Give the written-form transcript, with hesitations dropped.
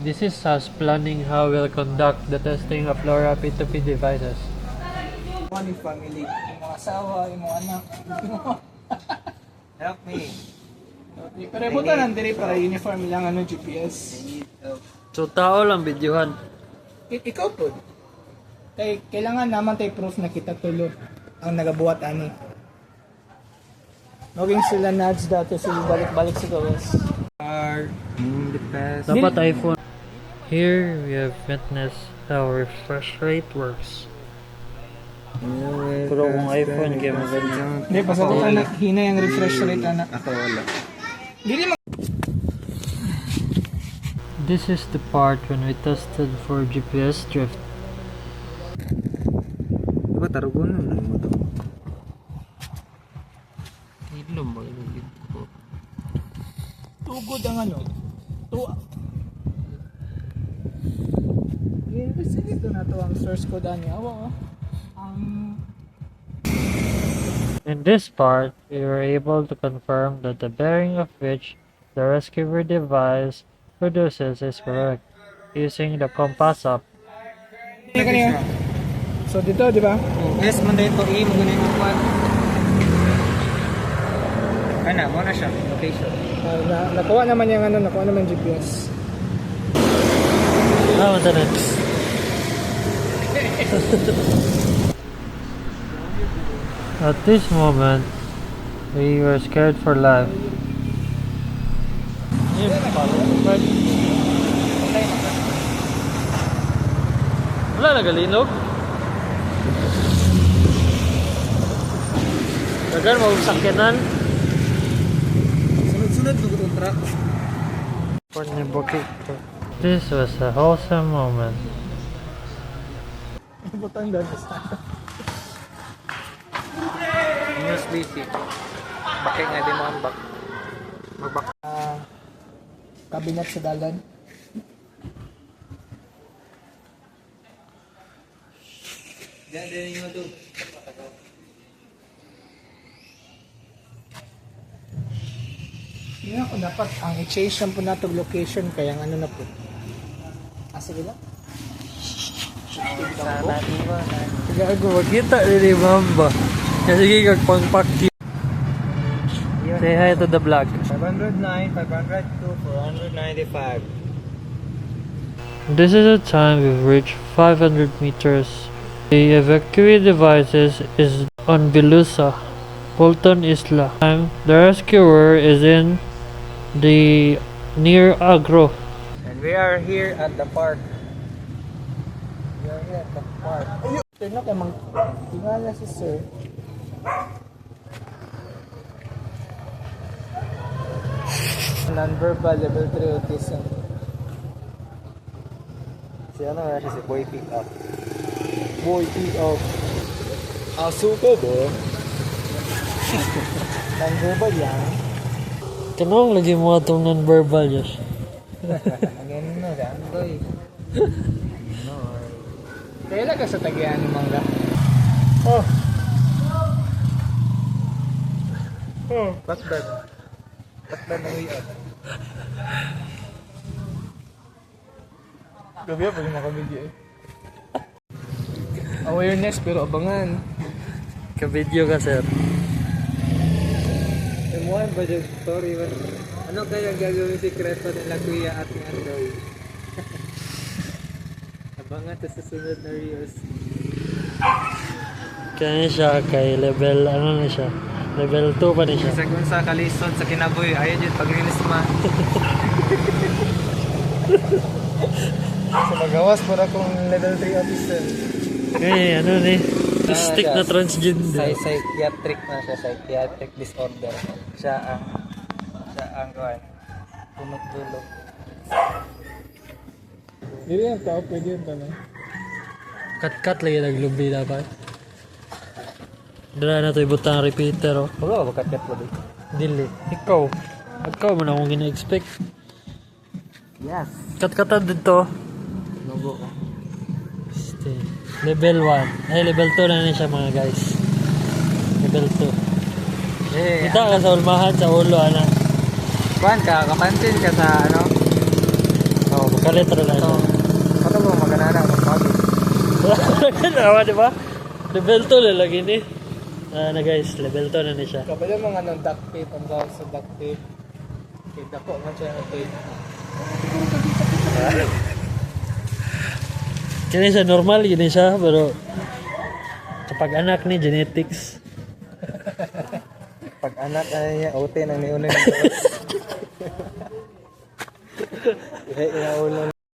This is us planning how we'll conduct the testing of LoRa P2P devices. One family, yung mga asawa, yung mga anak. Help me. Pero buta nandiri para uniform lang ano GPS. So tao lang videohan. Ikaw po. Kailangan naman tayo proof na kita tulo ang nagabuhat ani. Naging sila nads dati sila balik-balik sa gawas. Are in the past. Dapat iPhone. Here we have witnessed how refresh rate works. Pero kung iPhone, game maganda. Hindi, pasok ka na hina yung refresh rate anak. Ako wala. Dili mo. This is the part when we tested for GPS drift. Diba tarugon na mo to? Ilom ba yung ko? Tugod ang ano. I-investigate na to ang source code ani. Awa In this part, we were able to confirm that the bearing of which the rescuer device produces is correct, using the compass app. Kanya. So dito, di ba? Yes, man dito mo ganun yung kwan. Ana, mo na siya. Location. Nakuha naman yung ano, nakuha naman GPS. Ah, maintenance. At this moment, we were scared for life. Wala nagalinog. Dagan mo sakyanan. Sunod-sunod dugod ang truck. This was a wholesome moment. Butang dahil sa USB-C. Bakit nga di mo ang back? Magbak. cabinet sa dalan. Diyan din yung doon. Hindi ako dapat ang i-change lang po nato location kaya ano na po. Sige lang. Sana di ba? Sige ako magkita ni Mamba. Sige kag pangpakti. Say hi to the vlog. 509, 502, 495. This is the time we've reached 500 meters. The evacuee devices is on Bilusa, Bolton Isla. The rescuer is in the near Agro. And we are here at the park. We are here at the park. Tignan kay mang tingala si sir. Non-verbal level 3 autism. Si ano nga siya si Boy Pick Up. Boy, pick up. Aso ko ba? Non-verbal yan. Kanong lagi mo itong non-verbal, Josh? Ganun na, Gandoy. Kailan ka sa tagihan ni Mangga? Oh. Oh. Bakdan. Bakdan na uyan. Gabi pa yung makamigyo eh. Awareness pero abangan. Ka-video ka, sir. Emuan ba yung story ba? Ano kaya gagawin si Creto nila Kuya at ni Andoy? Abangan sa susunod na Reels. Kaya siya kay level, ano na siya? Level 2 pa na siya. Sa kung sa kalison sa kinaboy, ayaw dyan paglinis ma. Sa magawas para kung level 3 officer. Eh, ano ni? Stick na transgender. Psychiatric na siya, psychiatric disorder. Siya ang kuwan. Tumutulog. Hindi yung tao pwede yung tanong. Cut-cut lagi naglubi dapat. Dala na ito ibutang repeater, oh. Wala ba kakat mo doon? Dili. Ikaw man akong gina-expect. Yes. Cut-cutan dito. Logo ko. Level 1. Ay, level 2 na siya mga guys. Level 2. Eh, Kita ka sa ulmahan sa ulo, ana. kuwan ka, kapansin ka sa ano? Oo, Kalit rin na siya. Ano mo maganana magpagod? Nawa, di ba? Level 2 lalagi ni. Na guys, level 2 na ni siya. Kapag yung mga duct tape, ang tawag sa duct tape. Kita ko man siya ng tape. Kini siya normal, gini siya, pero kapag anak ni genetics. Pag anak ay niya, ote nang niunin ng gawas. Ihe, inaulo